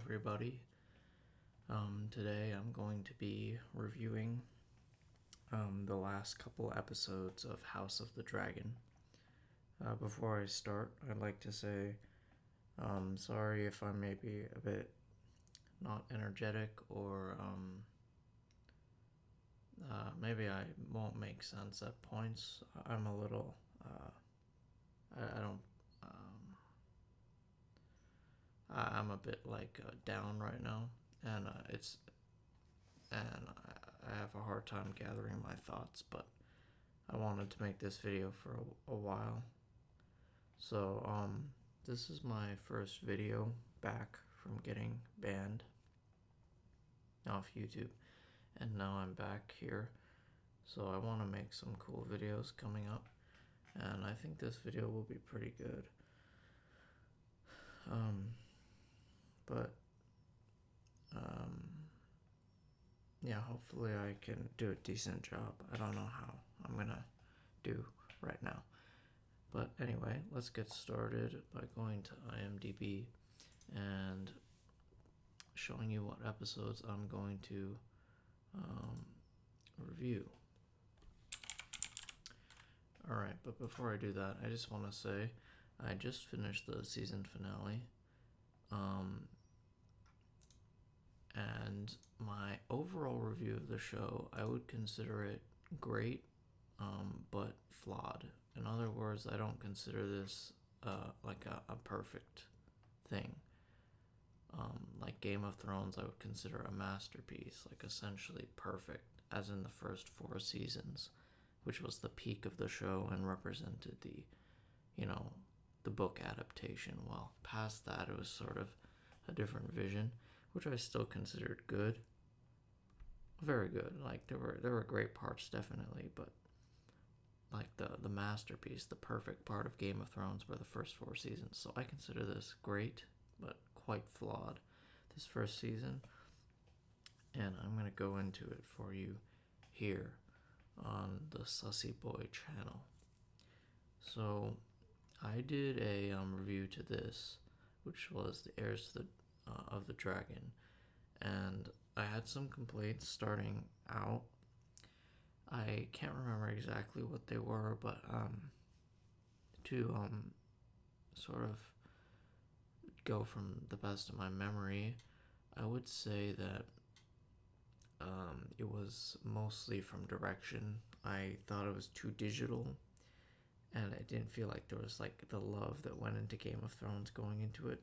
everybody. Today I'm going to be reviewing the last couple episodes of House of the Dragon. Before I start, I'd like to say sorry if I may be a bit not energetic or maybe I won't make sense at points. I'm a little, I don't, I'm a bit down right now, and I have a hard time gathering my thoughts, but I wanted to make this video for a while. So, this is my first video back from getting banned off YouTube, and now I'm back here. So I want to make some cool videos coming up, and I think this video will be pretty good. But yeah, hopefully I can do a decent job. I don't know how I'm gonna do right now. But anyway, let's get started by going to IMDb and showing you what episodes I'm going to review. Alright, but before I do that, I just want to say I just finished the season finale. And my overall review of the show, I would consider it great, but flawed. In other words, I don't consider this like a perfect thing. Like Game of Thrones, I would consider a masterpiece, like essentially perfect, as in the first 4 seasons, which was the peak of the show and represented the book adaptation. Well, past that, it was sort of a different vision, which I still considered good. Very good. Like there were great parts, definitely, but like the masterpiece, the perfect part of Game of Thrones were the first 4 seasons. So I consider this great, but quite flawed, this first season. And I'm gonna go into it for you here on the Sussy Boy channel. So I did a review to this, which was the Heirs to the of the Dragon, and I had some complaints starting out. I can't remember exactly what they were, but to sort of go from the best of my memory, I would say that it was mostly from direction. I thought it was too digital, and I didn't feel like there was like the love that went into Game of Thrones going into it.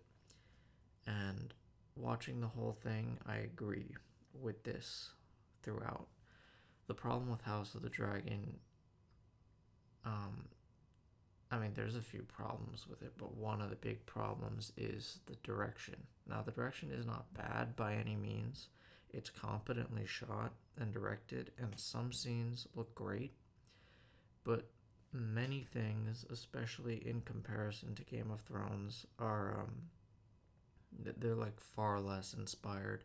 And watching the whole thing, I agree with this throughout. The problem with House of the Dragon, there's a few problems with it, but one of the big problems is the direction. Now, the direction is not bad by any means. It's competently shot and directed, and some scenes look great, but many things, especially in comparison to Game of Thrones, are they're like far less inspired.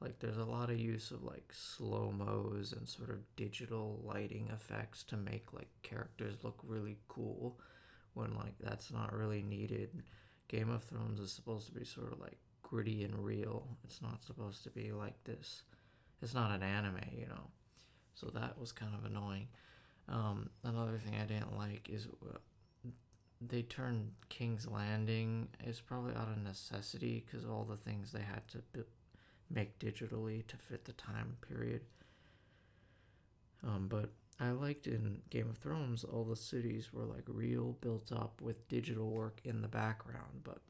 Like there's a lot of use of like slow-mos and sort of digital lighting effects to make like characters look really cool, when like that's not really needed. Game of Thrones is supposed to be sort of like gritty and real. It's not supposed to be like this. It's not an anime, So that was kind of annoying. Another thing I didn't like is they turned King's Landing, is probably out of necessity because all the things they had to make digitally to fit the time period. But I liked in Game of Thrones all the cities were like real, built up with digital work in the background, but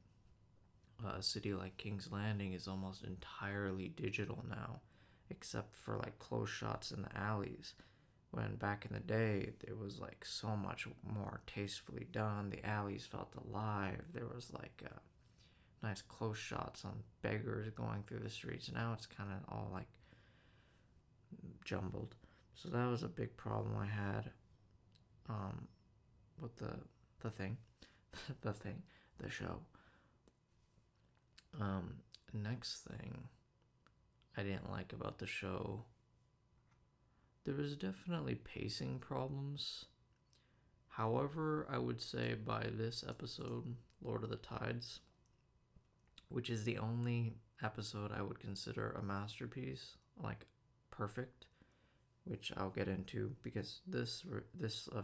a city like King's Landing is almost entirely digital now, except for like close shots in the alleys. When back in the day, it was like so much more tastefully done. The alleys felt alive. There was like nice close shots on beggars going through the streets. Now it's kind of all like jumbled. So that was a big problem I had with the thing, the show. Next thing I didn't like about the show, there was definitely pacing problems. However, I would say by this episode, Lord of the Tides, which is the only episode I would consider a masterpiece, like perfect, which I'll get into because this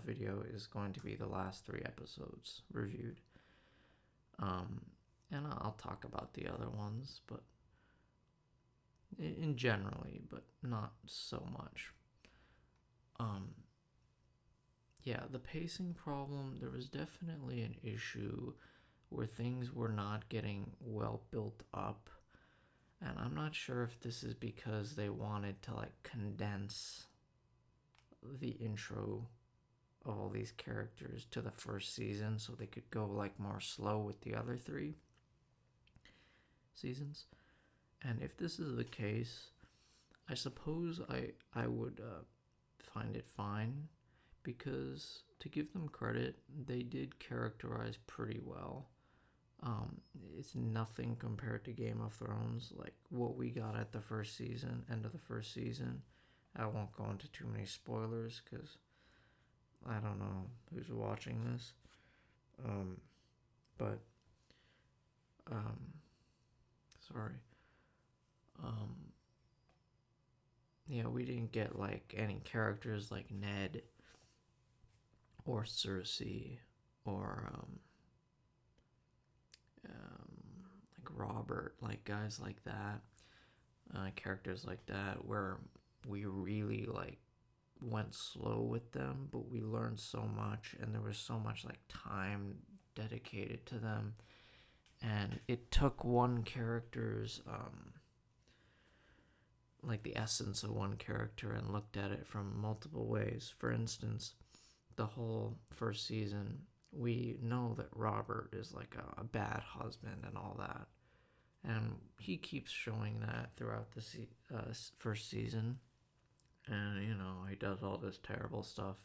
video is going to be the last 3 episodes reviewed. And I'll talk about the other ones, but in generally, but not so much. Yeah, the pacing problem, there was definitely an issue where things were not getting well built up. And I'm not sure if this is because they wanted to like condense the intro of all these characters to the first season so they could go like more slow with the other 3 seasons. And if this is the case, I suppose I would find it fine, because to give them credit, they did characterize pretty well. It's nothing compared to Game of Thrones, like what we got at the first season, end of the first season. I won't go into too many spoilers because I don't know who's watching this. Sorry. Yeah, we didn't get like any characters like Ned or Cersei or like Robert, like guys like that, characters like that, where we really like went slow with them, but we learned so much, and there was so much like time dedicated to them, and it took one character's like the essence of one character and looked at it from multiple ways. For instance, the whole first season, we know that Robert is like a bad husband and all that, and he keeps showing that throughout the first season. And you know, he does all this terrible stuff,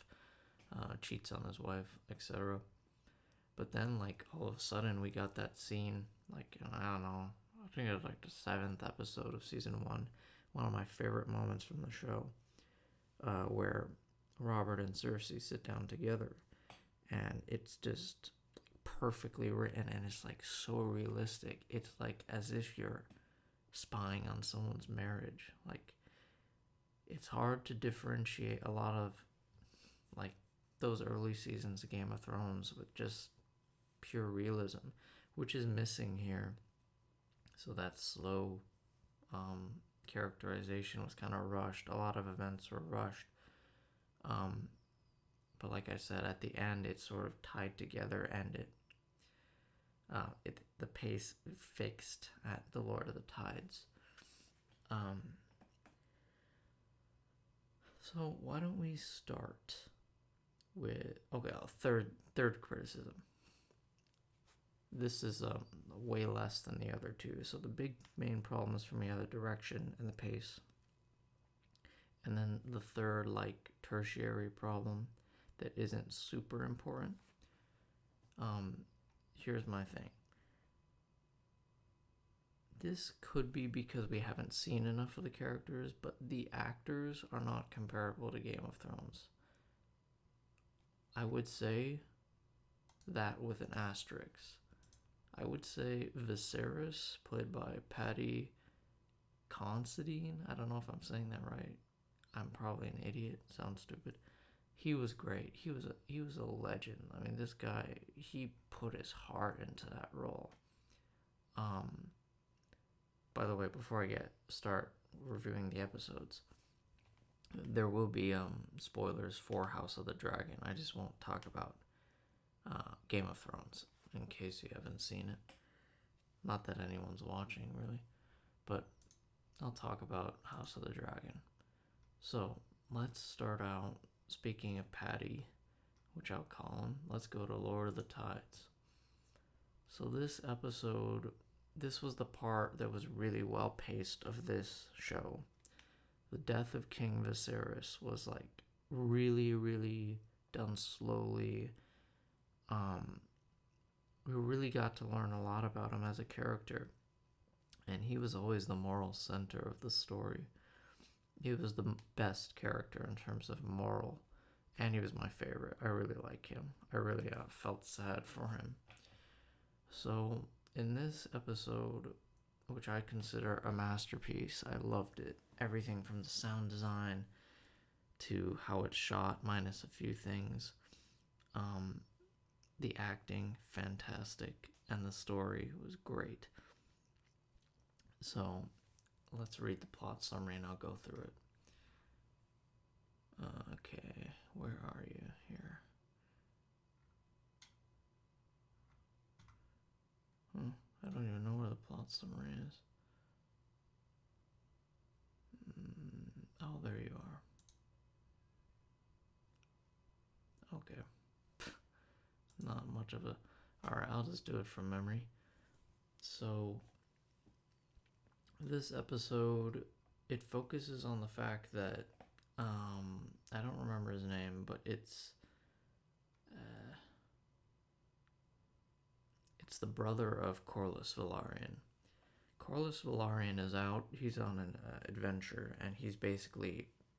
cheats on his wife, etc. But then like all of a sudden we got that scene, like I don't know, I think it was like the 7th episode of season 1, one of my favorite moments from the show, where Robert and Cersei sit down together, and it's just perfectly written, and it's like so realistic. It's like as if you're spying on someone's marriage. Like, it's hard to differentiate a lot of like those early seasons of Game of Thrones with just pure realism, which is missing here. So that slow characterization was kind of rushed. A lot of events were rushed. But like I said, at the end, it sort of tied together, and the pace fixed at the Lord of the Tides. So why don't we start with third criticism. This is way less than the other 2. So the big main problems for me are the direction and the pace. And then the third, like, tertiary problem that isn't super important. Here's my thing. This could be because we haven't seen enough of the characters, but the actors are not comparable to Game of Thrones. I would say that with an asterisk. I would say Viserys, played by Paddy Considine. I don't know if I'm saying that right. I'm probably an idiot. Sounds stupid. He was great. He was a legend. I mean, this guy, he put his heart into that role. By the way, before I start reviewing the episodes, there will be spoilers for House of the Dragon. I just won't talk about Game of Thrones, in case you haven't seen it. Not that anyone's watching, really. But I'll talk about House of the Dragon. So, let's start out, speaking of Paddy, which I'll call him, let's go to Lord of the Tides. So this episode, this was the part that was really well paced of this show. The death of King Viserys was like really, really done slowly. We really got to learn a lot about him as a character, and he was always the moral center of the story. He was the best character in terms of moral, and he was my favorite. I really like him. I really felt sad for him. So in this episode, which I consider a masterpiece. I loved it. Everything from the sound design to how it's shot, minus a few things. The acting, fantastic, and the story was great. So, let's read the plot summary and I'll go through it. Okay, where are you here? I don't even know where the plot summary is. Oh, there you are. Okay. Not much of a... Alright, I'll just do it from memory. So, this episode, it focuses on the fact that, I don't remember his name, but it's the brother of Corlys Velaryon. Corlys Velaryon is out, he's on an adventure, and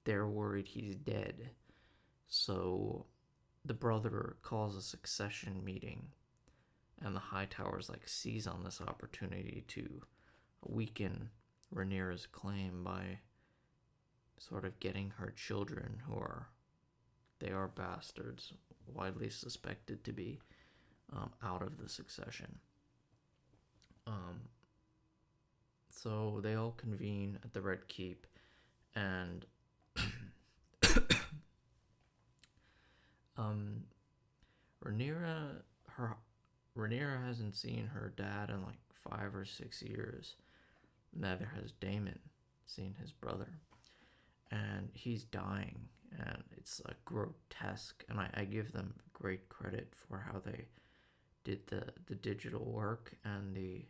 they're worried he's dead. So, the brother calls a succession meeting, and the Hightowers seize on this opportunity to weaken Rhaenyra's claim by sort of getting her children, they are bastards, widely suspected to be, out of the succession. So they all convene at the Red Keep, and Rhaenyra hasn't seen her dad in 5 or 6 years. Neither has Daemon seen his brother, and he's dying, and it's grotesque. And I give them great credit for how they did the digital work and the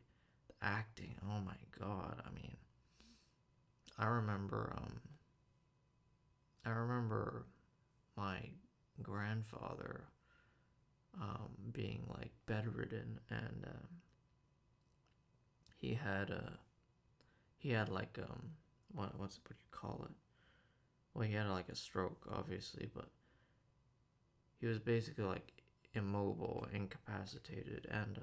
acting. Oh my god! I mean, I remember my grandfather being bedridden, and he had what you call it? Well, he had a stroke, obviously, but he was basically immobile, incapacitated, and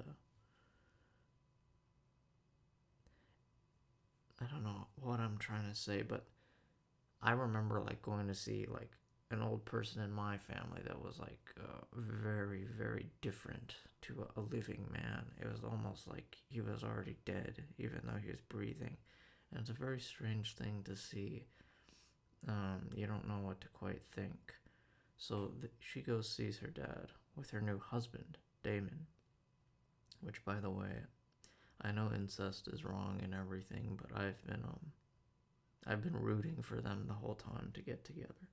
I don't know what I'm trying to say, but I remember going to see an old person in my family that was very, very different to a living man. It was almost like he was already dead, even though he was breathing. And it's a very strange thing to see. You don't know what to quite think. So she goes sees her dad with her new husband, Daemon. Which, by the way, I know incest is wrong and everything, but I've been rooting for them the whole time to get together.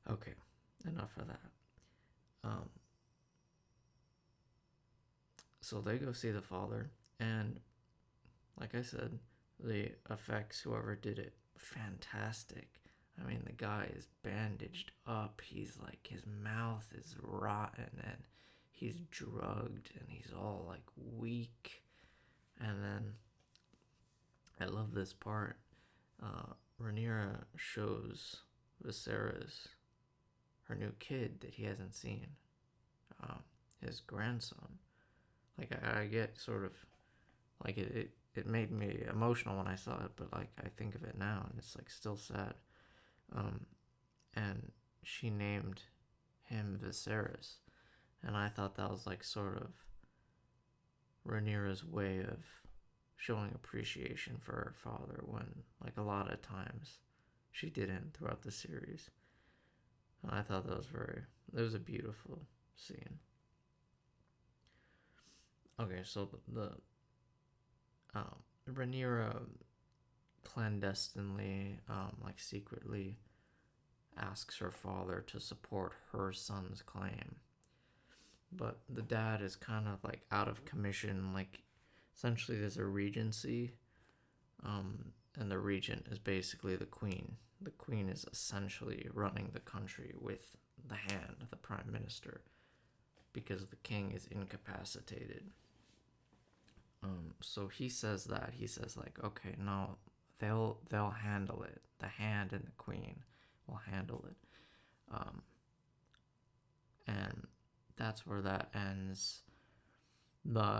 Okay, enough of that. So they go see the father, and like I said, the effects, whoever did it, fantastic. I mean, the guy is bandaged up. He's his mouth is rotten, and he's drugged, and he's all weak. And then I love this part. Rhaenyra shows Viserys her new kid that he hasn't seen, his grandson. I get sort of it made me emotional when I saw it, but I think of it now and it's still sad. And she named him Viserys, and I thought that was sort of Rhaenyra's way of showing appreciation for her father, when a lot of times she didn't throughout the series. And I thought that it was a beautiful scene. Okay, so the Rhaenyra clandestinely, secretly asks her father to support her son's claim. But the dad is kind of out of commission. Essentially there's a regency, and the regent is basically the queen. The queen is essentially running the country with the hand, the prime minister, because the king is incapacitated. So he says okay, no, they'll handle it. The hand and the queen will handle it. And that's where that ends.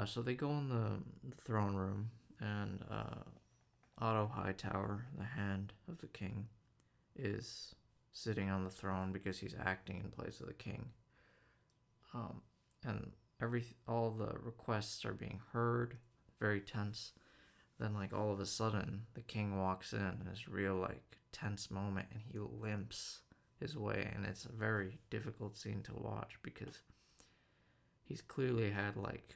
So they go in the throne room, And Otto Hightower, the hand of the king, is sitting on the throne because he's acting in place of the king. And all the requests are being heard, very tense. Then, like, all of a sudden, the king walks in, and it's a real, like, tense moment, and he limps his way, and it's a very difficult scene to watch because he's clearly had, like,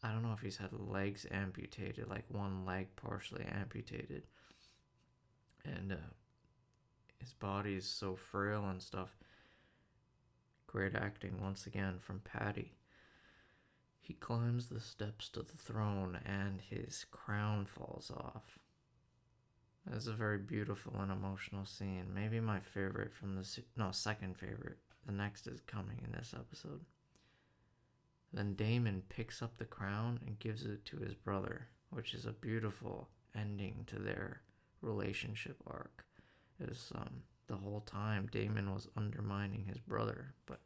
I don't know if he's had legs amputated, like one leg partially amputated, and his body is so frail and stuff. Great acting once again from Patty. He climbs the steps to the throne and his crown falls off. It's a very beautiful and emotional scene. Maybe my favorite from second favorite. The next is coming in this episode. Then Damon picks up the crown and gives it to his brother, which is a beautiful ending to their relationship arc. The whole time Damon was undermining his brother, but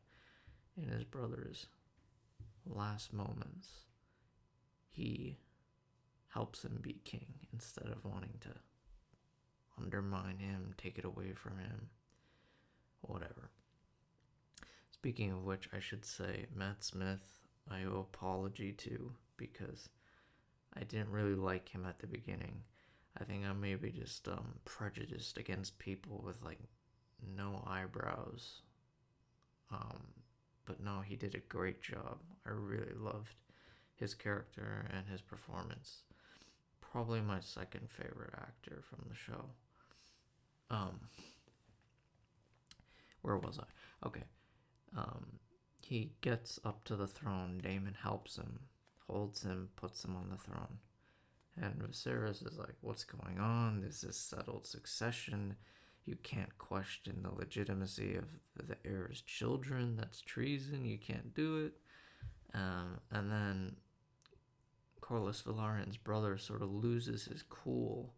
in his brother's last moments, he helps him be king instead of wanting to undermine him, take it away from him, whatever. Speaking of which, I should say Matt Smith, I owe apology to, because I didn't really like him at the beginning. I think I'm maybe just prejudiced against people with like no eyebrows. But no, he did a great job. I really loved his character and his performance. Probably my second favorite actor from the show. Where was I? Okay. He gets up to the throne. Damon helps him, holds him, puts him on the throne. And Viserys is like, what's going on? This is settled succession. You can't question the legitimacy of the heir's children. That's treason. You can't do it. And then Corlys Velaryon's brother sort of loses his cool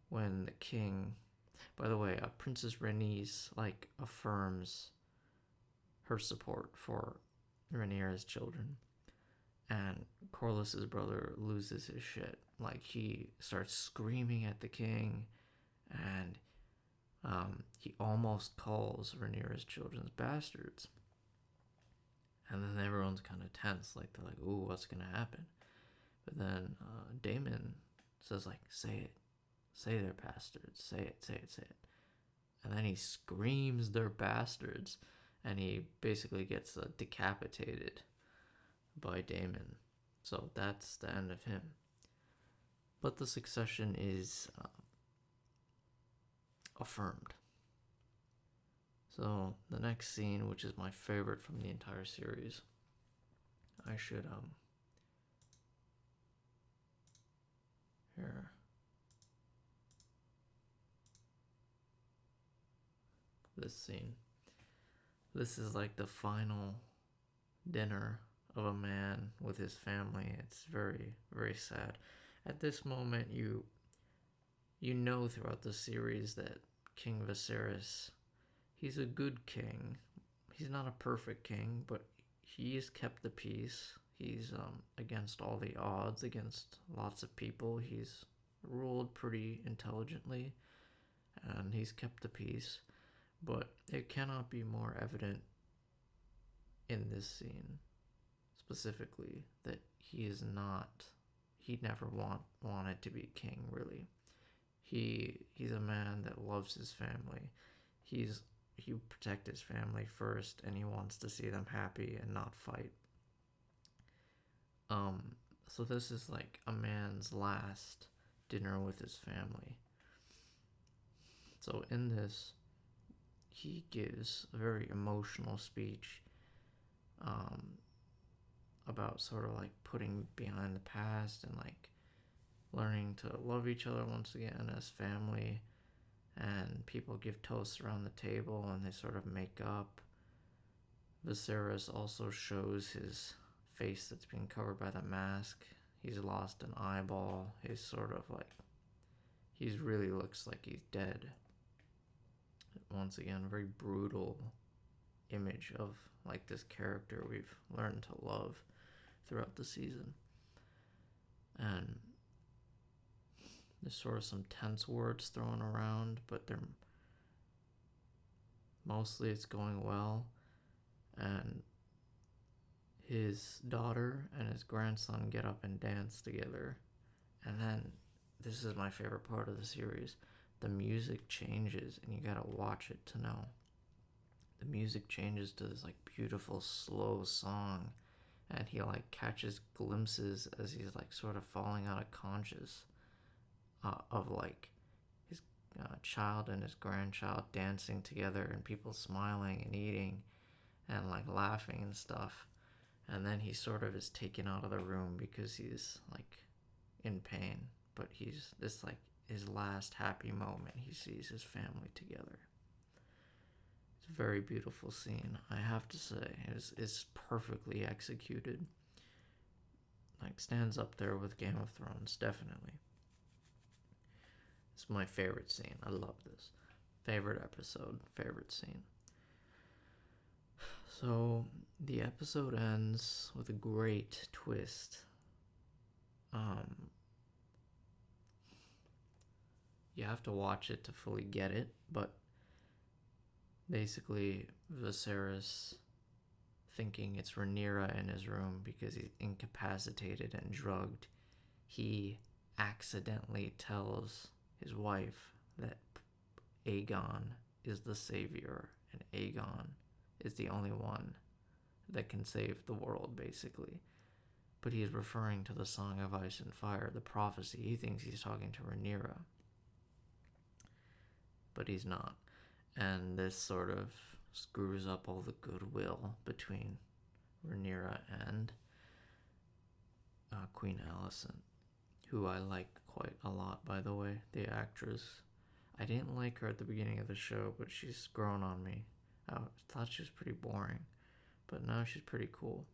when the king... By the way, Princess Rhaenys, like, affirms her support for Rhaenyra's children. And Corlys's brother loses his shit. Like, he starts screaming at the king, and he almost calls Rhaenyra's children bastards. And then everyone's kind of tense, like, they're like, ooh, what's gonna happen? But then Daemon says, like, say it. Say they're bastards. Say it, say it, say it. And then he screams they're bastards, and he basically gets decapitated by Daemon. So that's the end of him. But the succession is affirmed. So the next scene, which is my favorite from the entire series, I should here. This scene. This is like the final dinner of a man with his family. It's very, very sad. At this moment, you know throughout the series that King Viserys, he's a good king. He's not a perfect king, but he has kept the peace. He's against all the odds, against lots of people. He's ruled pretty intelligently, and he's kept the peace. But it cannot be more evident in this scene, specifically, that he never wanted to be king, really. He's a man that loves his family. He protect his family first, and he wants to see them happy and not fight. So this is like a man's last dinner with his family. So in this, he gives a very emotional speech about sort of like putting behind the past and like learning to love each other once again as family. And people give toasts around the table and they sort of make up. Viserys also shows his face that's being covered by the mask. He's lost an eyeball. He's sort of like, he really looks like he's dead. Once again, a very brutal image of like this character we've learned to love throughout the season. and there's sort of some tense words thrown around, but they're mostly it's going well. And his daughter and his grandson get up and dance together. And then, this is my favorite part of the series, the music changes, and you gotta watch it to know. The music changes to this like beautiful slow song, and he like catches glimpses as he's like sort of falling out of conscious of like his child and his grandchild dancing together, and people smiling and eating and like laughing and stuff. And then he sort of is taken out of the room because he's like in pain, but he's this like his last happy moment. He sees his family together. It's a very beautiful scene, I have to say. It's perfectly executed. Like, stands up there with Game of Thrones, definitely. It's my favorite scene. I love this. Favorite episode, favorite scene. So, the episode ends with a great twist. You have to watch it to fully get it, but basically Viserys, thinking it's Rhaenyra in his room because he's incapacitated and drugged, he accidentally tells his wife that Aegon is the savior, and Aegon is the only one that can save the world, basically. But he's referring to the Song of Ice and Fire, the prophecy. He thinks he's talking to Rhaenyra, but he's not. And this sort of screws up all the goodwill between Rhaenyra and Queen Alicent, who I like quite a lot, by the way, the actress. I didn't like her at the beginning of the show, but she's grown on me. I thought she was pretty boring, but now she's pretty cool.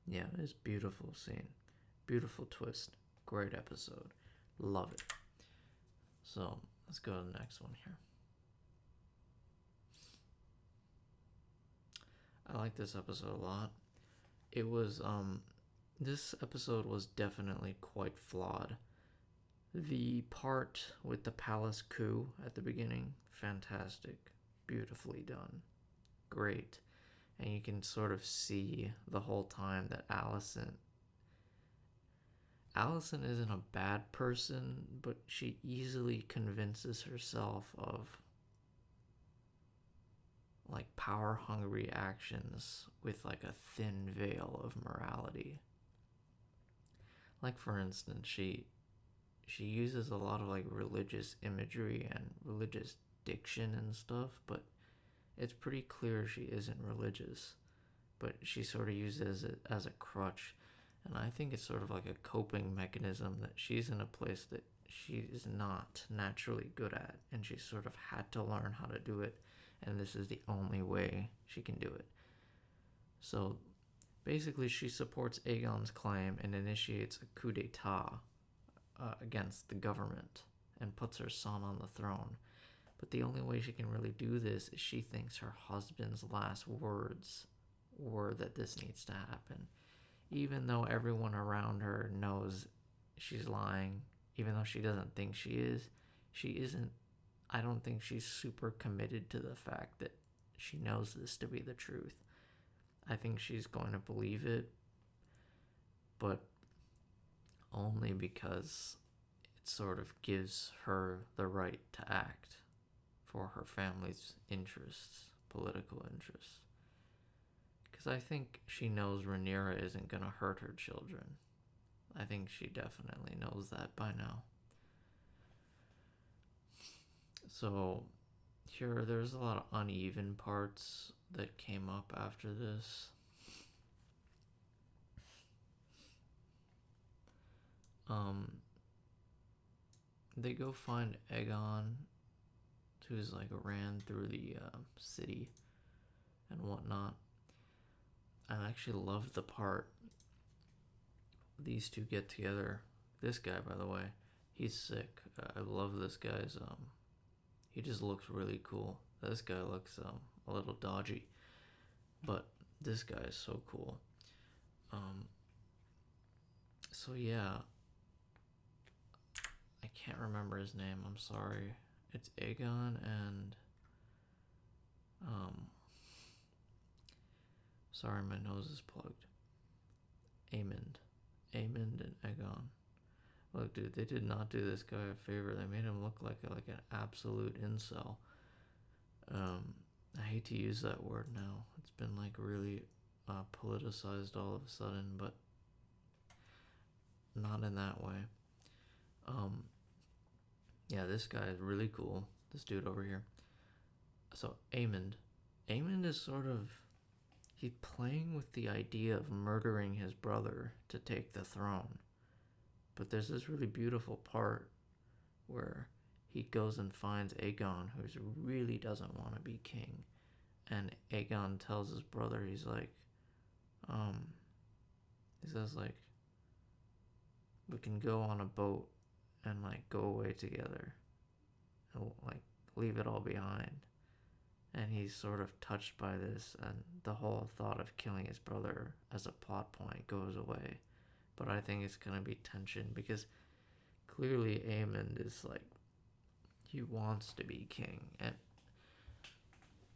Yeah, it's a beautiful scene. Beautiful twist. Great episode. Love it. So, let's go to the next one here. I like this episode a lot. It was, this episode was definitely quite flawed. The part with the palace coup at the beginning, fantastic. Beautifully done. Great. And you can sort of see the whole time that Alicent isn't a bad person, but she easily convinces herself of like power-hungry actions with like a thin veil of morality. Like, for instance, she uses a lot of like religious imagery and religious diction and stuff, but it's pretty clear she isn't religious, but she sort of uses it as a crutch. And I think it's sort of like a coping mechanism that she's in a place that she is not naturally good at, and she sort of had to learn how to do it, and this is the only way she can do it. So basically she supports Aegon's claim and initiates a coup d'etat against the government and puts her son on the throne. But the only way she can really do this is she thinks her husband's last words were that this needs to happen. Even though everyone around her knows she's lying, even though she doesn't think she isn't. I don't think she's super committed to the fact that she knows this to be the truth. I think she's going to believe it, but only because it sort of gives her the right to act for her family's interests, political interests. Because I think she knows Rhaenyra isn't going to hurt her children. I think she definitely knows that by now. So there's a lot of uneven parts that came up after this. They go find Aegon, who's like ran through the city and whatnot. I actually love the part these two get together. This guy, by the way, he's sick. I love this guy's he just looks really cool. This guy looks a little dodgy, but this guy is so cool. Um, so yeah, I can't remember his name. I'm sorry. It's Aegon and um. Sorry, my nose is plugged. Aemond and Aegon. Look, dude, they did not do this guy a favor. They made him look like an absolute incel. I hate to use that word now. It's been like really politicized all of a sudden, but not in that way. Yeah, this guy is really cool. This dude over here. So Aemond is sort of, he's playing with the idea of murdering his brother to take the throne. But there's this really beautiful part where he goes and finds Aegon, who really doesn't want to be king. And Aegon tells his brother, he says, like, we can go on a boat and, like, go away together and, like, leave it all behind. And he's sort of touched by this, and the whole thought of killing his brother as a plot point goes away. But I think it's going to be tension, because clearly Aemond is, like, he wants to be king, and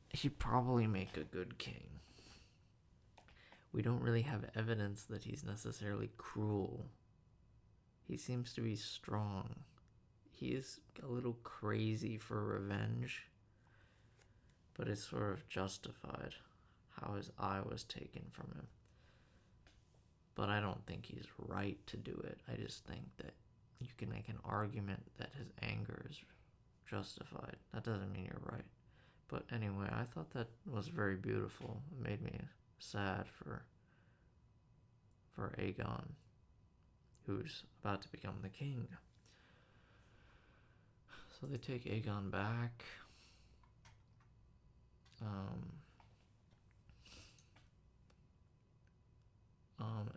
he'd probably make a good king. We don't really have evidence that he's necessarily cruel. He seems to be strong. He is a little crazy for revenge, but it's sort of justified how his eye was taken from him. But I don't think he's right to do it. I just think that you can make an argument that his anger is justified. That doesn't mean you're right. But anyway, I thought that was very beautiful. It made me sad for Aegon, who's about to become the king. So they take Aegon back.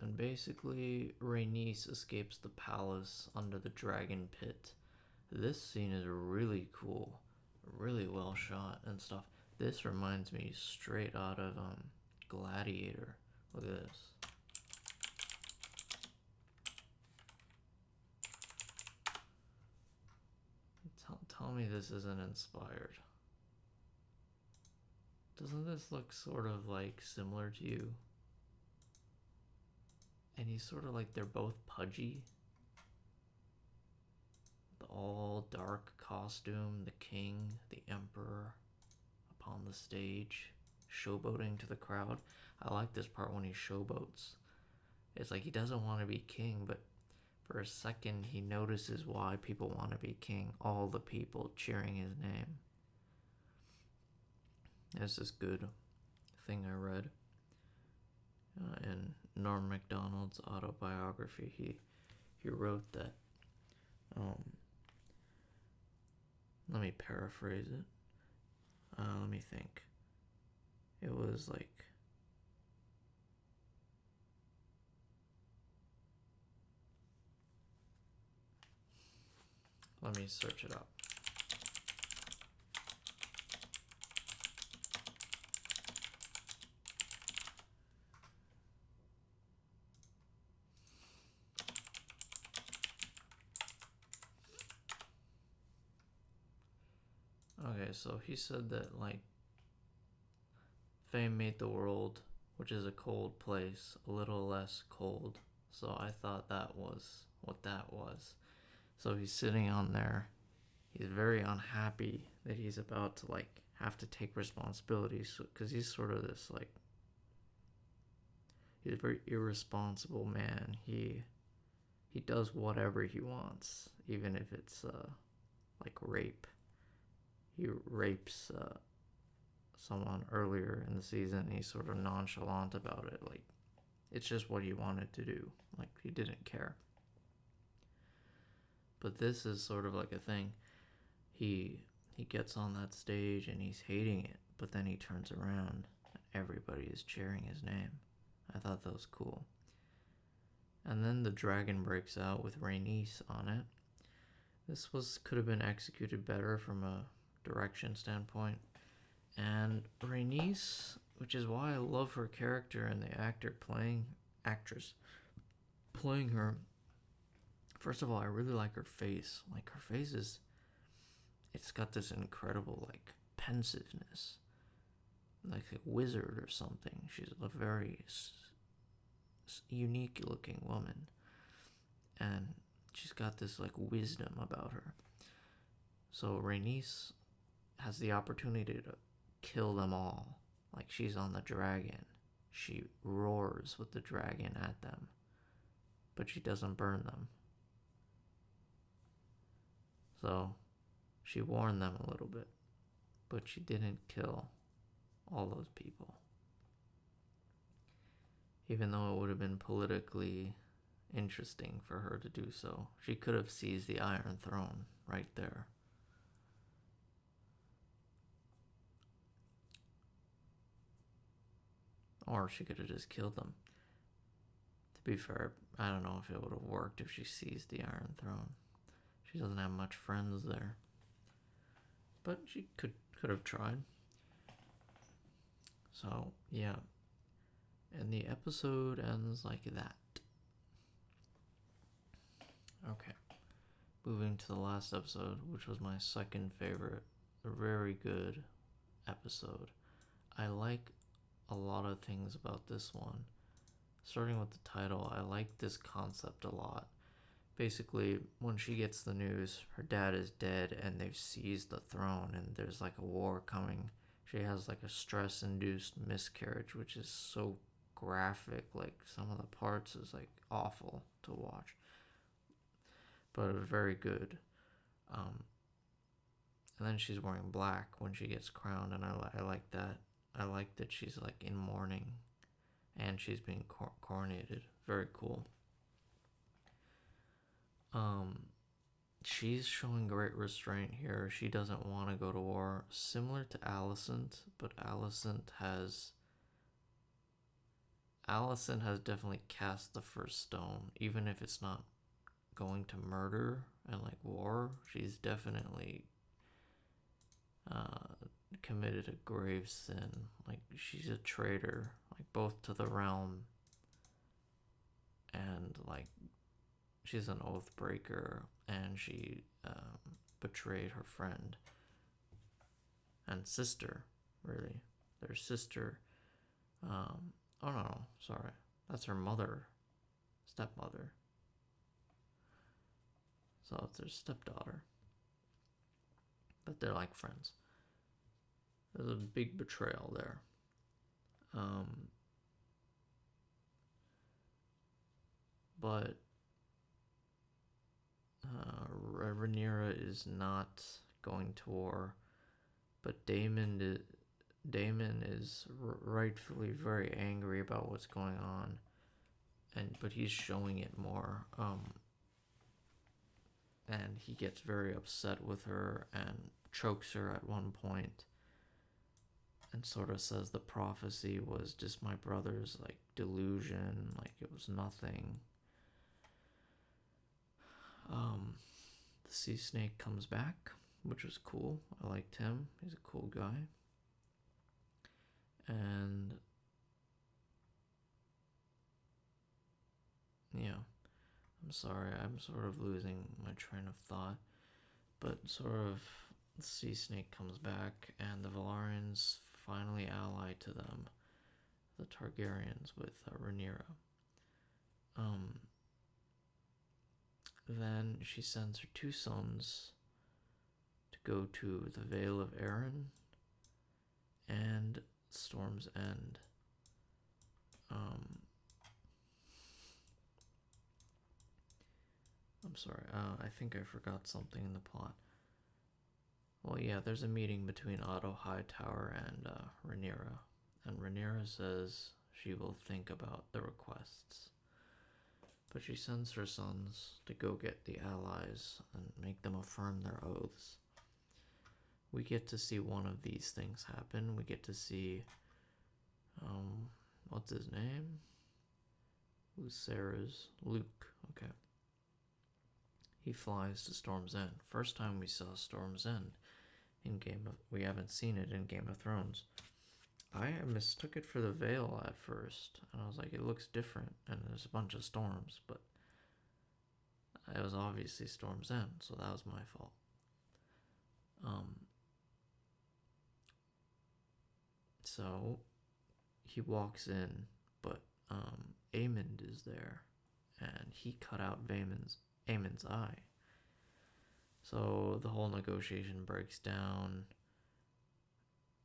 And basically, Rhaenys escapes the palace under the dragon pit. This scene is really cool, really well shot and stuff. This reminds me straight out of Gladiator. Look at this. Tell me this isn't inspired. Doesn't this look sort of like similar to you? And he's sort of like, they're both pudgy. The all dark costume, the king, the emperor upon the stage, showboating to the crowd. I like this part when he showboats. It's like he doesn't want to be king, but for a second he notices why people want to be king. All the people cheering his name. There's this good thing I read in Norm Macdonald's autobiography. He wrote that, let me paraphrase it. Let me think. It was like, let me search it up. Okay, so he said that, like, fame made the world, which is a cold place, a little less cold. So I thought that was what that was. So he's sitting on there. He's very unhappy that he's about to, like, have to take responsibilities, because he's sort of this, like, he's a very irresponsible man. He does whatever he wants, even if it's like rape. He rapes someone earlier in the season. He's sort of nonchalant about it, like it's just what he wanted to do, like he didn't care. But this is sort of like a thing. He gets on that stage and he's hating it, but then he turns around and everybody is cheering his name. I thought that was cool. And then the dragon breaks out with Rhaenys on it. This could have been executed better from a direction standpoint. And Rhaenys, which is why I love her character and the actor playing actress playing her. First of all, I really like her face. Like, her face it's got this incredible, like, pensiveness. Like a wizard or something. She's a very unique looking woman. And she's got this, like, wisdom about her. So Rhaenys has the opportunity to kill them all. Like, she's on the dragon. She roars with the dragon at them. But she doesn't burn them. So she warned them a little bit. But she didn't kill all those people. Even though it would have been politically interesting for her to do so. She could have seized the Iron Throne right there. Or she could have just killed them. To be fair, I don't know if it would have worked if she seized the Iron Throne. She doesn't have much friends there. But she could have tried. So, yeah. And the episode ends like that. Okay. Moving to the last episode, which was my second favorite. A very good episode. I like a lot of things about this one. Starting with the title, I like this concept a lot. Basically, when she gets the news, her dad is dead and they've seized the throne and there's like a war coming. She has like a stress-induced miscarriage, which is so graphic. Like, some of the parts is like awful to watch. But very good. And then she's wearing black when she gets crowned, and I like that. I like that she's like in mourning and she's being coronated. Very cool. She's showing great restraint here. She doesn't want to go to war, similar to Alicent, but Alicent has definitely cast the first stone, even if it's not going to murder and like war. She's definitely committed a grave sin. Like, she's a traitor, like, both to the realm and like she's an oath breaker, and she betrayed her friend and sister, really. Their sister. Oh no, sorry. That's her mother. Stepmother. So it's their stepdaughter. But they're like friends. There's a big betrayal there. But Rhaenyra is not going to war, but Daemon is rightfully very angry about what's going on, but he's showing it more. And he gets very upset with her and chokes her at one point, and sort of says the prophecy was just my brother's like delusion, like it was nothing. The sea snake comes back, which was cool. I liked him. He's a cool guy. And yeah, I'm sorry, I'm sort of losing my train of thought, but sort of the sea snake comes back and the Valarians finally ally to them, the Targaryens, with Rhaenyra. Then she sends her two sons to go to the Vale of Arryn and Storm's End. I'm sorry, I think I forgot something in the plot. Well, yeah, there's a meeting between Otto Hightower and Rhaenyra, and Rhaenyra says she will think about the requests. But she sends her sons to go get the allies and make them affirm their oaths. We get to see one of these things happen. We get to see, what's his name? Luke, okay. He flies to Storm's End. First time we saw Storm's End we haven't seen it in Game of Thrones. I mistook it for the Veil at first, and I was like, it looks different, and there's a bunch of storms, but it was obviously Storm's End, so that was my fault. So he walks in, but Aemond is there, and he cut out Aemond's eye. So the whole negotiation breaks down.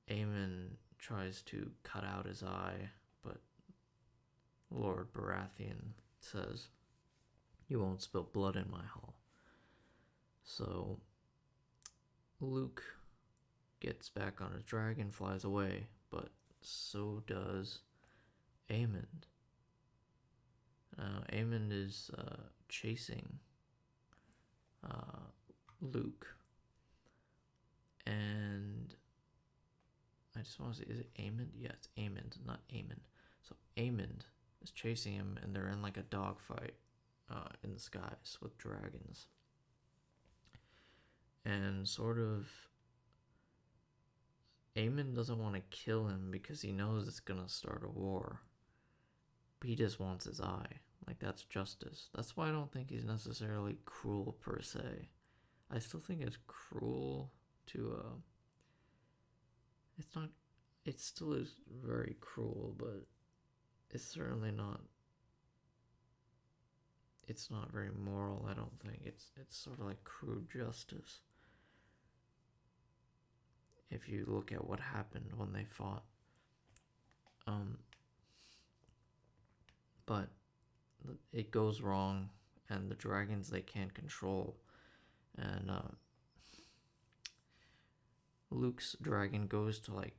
Aemon tries to cut out his eye, but Lord Baratheon says, "You won't spill blood in my hall." So Luke gets back on his dragon, flies away, but so does Aemond. Aemond is chasing Luke, and I just want to say, is it Aemond? Yeah, it's Aemond, not Aemon. So Aemond is chasing him, and they're in like a dogfight in the skies with dragons. And sort of, Aemon doesn't want to kill him because he knows it's gonna start a war. But he just wants his eye. Like, that's justice. That's why I don't think he's necessarily cruel per se. I still think it's cruel to it's not, it still is very cruel, but it's certainly not, it's not very moral. I don't think it's sort of like crude justice if you look at what happened when they fought. But it goes wrong, and the dragons they can't control, and Luke's dragon goes to like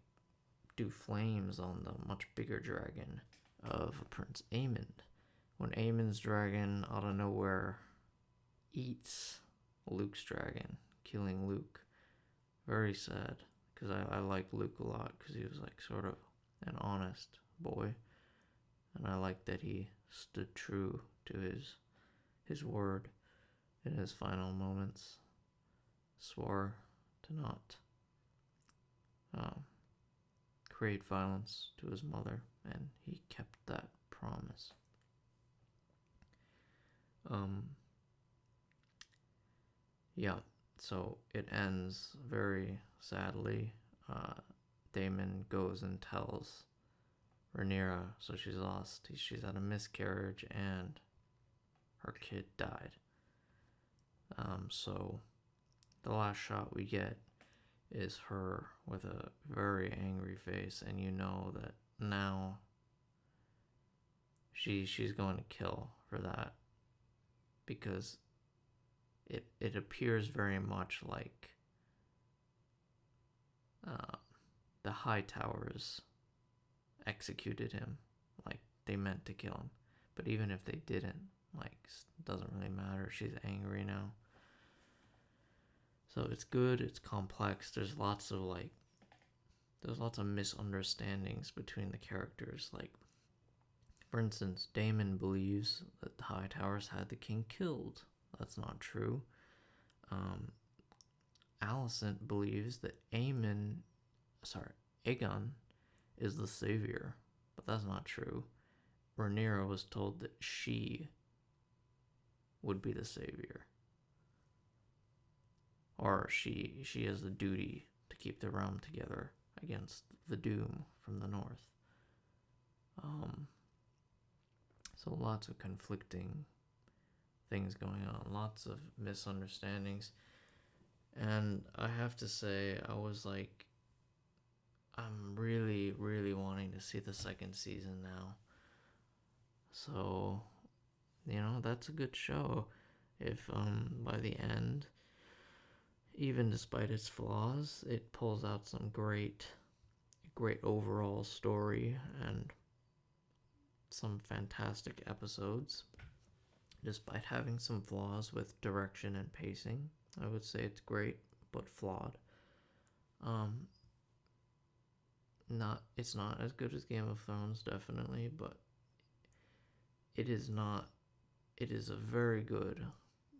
do flames on the much bigger dragon of Prince Aemond, when Aemond's dragon out of nowhere eats Luke's dragon, killing Luke. Very sad, because I liked Luke a lot, because he was like sort of an honest boy, and I liked that he stood true to his word in his final moments, swore to not create violence to his mother, and he kept that promise. Yeah, so it ends very sadly. Daemon goes and tells Rhaenyra, so she's lost. She's had a miscarriage and her kid died. So the last shot we get is her with a very angry face, and you know that now she's going to kill for that, because it appears very much like the Hightowers executed him, like they meant to kill him. But even if they didn't, like, it doesn't really matter. She's angry now. So it's good, it's complex. There's lots of misunderstandings between the characters. Like, for instance, Daemon believes that the Hightowers had the king killed. That's not true. Alicent believes that Aegon is the savior, but that's not true. Rhaenyra was told that she would be the savior, or she has the duty to keep the realm together against the doom from the north. So lots of conflicting things going on, lots of misunderstandings, and I have to say, I was like, I'm really, really wanting to see the second season now. So, that's a good show. If by the end, even despite its flaws, it pulls out some great overall story and some fantastic episodes, despite having some flaws with direction and pacing. I would say it's great, but flawed. It's not as good as Game of Thrones, definitely, but it is a very good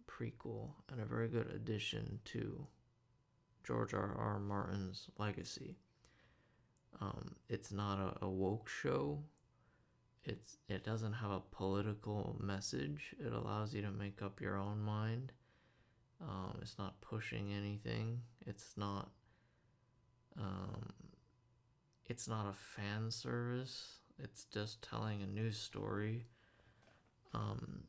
prequel and a very good addition to George R.R. Martin's legacy. It's not a woke show. It doesn't have a political message. It allows you to make up your own mind. It's not pushing anything. Um, it's not a fan service. It's just telling a news story. Um,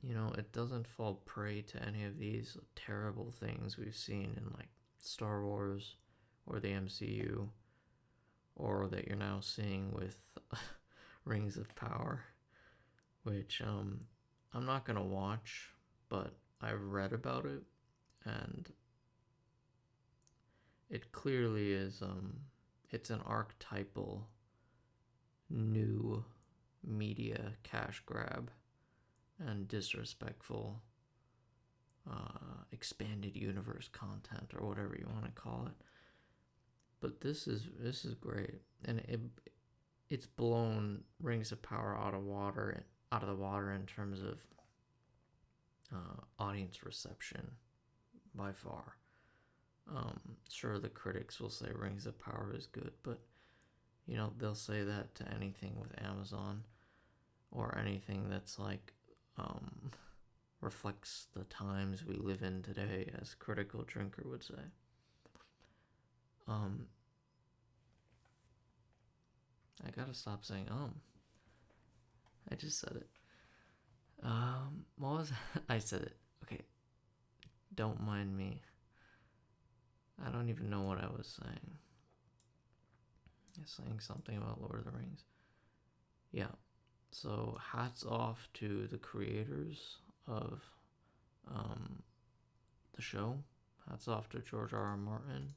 it doesn't fall prey to any of these terrible things we've seen in like Star Wars or the MCU, or that you're now seeing with Rings of Power, which I'm not gonna watch, but I've read about it, and it clearly is it's an archetypal new media cash grab and disrespectful expanded universe content, or whatever you want to call it. But this is great, and it's blown Rings of Power out of the water in terms of audience reception by far. Sure, the critics will say Rings of Power is good, but they'll say that to anything with Amazon, or anything that's like reflects the times we live in today, as Critical Drinker would say. I gotta stop saying I just said it. What was I said it. Okay. Don't mind me. I don't even know what I was saying. I was saying something about Lord of the Rings. Yeah. So hats off to the creators of the show. Hats off to George R.R. Martin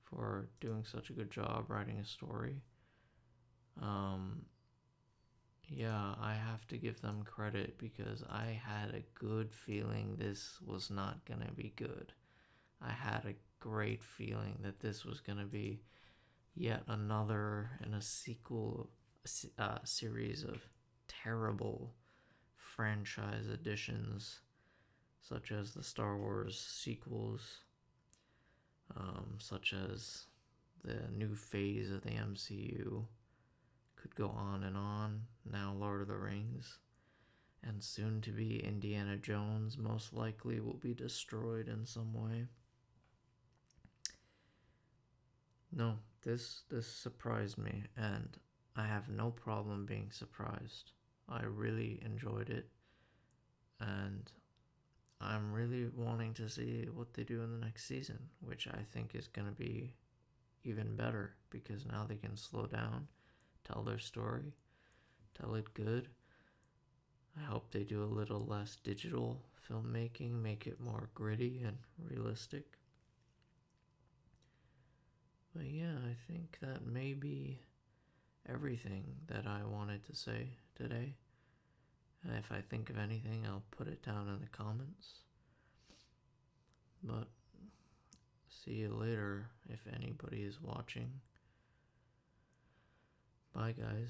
for doing such a good job writing a story. Yeah, I have to give them credit, because I had a good feeling this was not gonna be good. I had a great feeling that this was gonna be yet another in a series of terrible franchise additions, such as the Star Wars sequels, such as the new phase of the MCU. Could go on and on. Now Lord of the Rings, and soon to be Indiana Jones most likely will be destroyed in some way. No, this surprised me, and I have no problem being surprised. I really enjoyed it, and I'm really wanting to see what they do in the next season, which I think is going to be even better, because now they can slow down, tell their story, tell it good. I hope they do a little less digital filmmaking, make it more gritty and realistic. But yeah, I think that may be everything that I wanted to say today. And if I think of anything, I'll put it down in the comments. But see you later if anybody is watching. Bye, guys.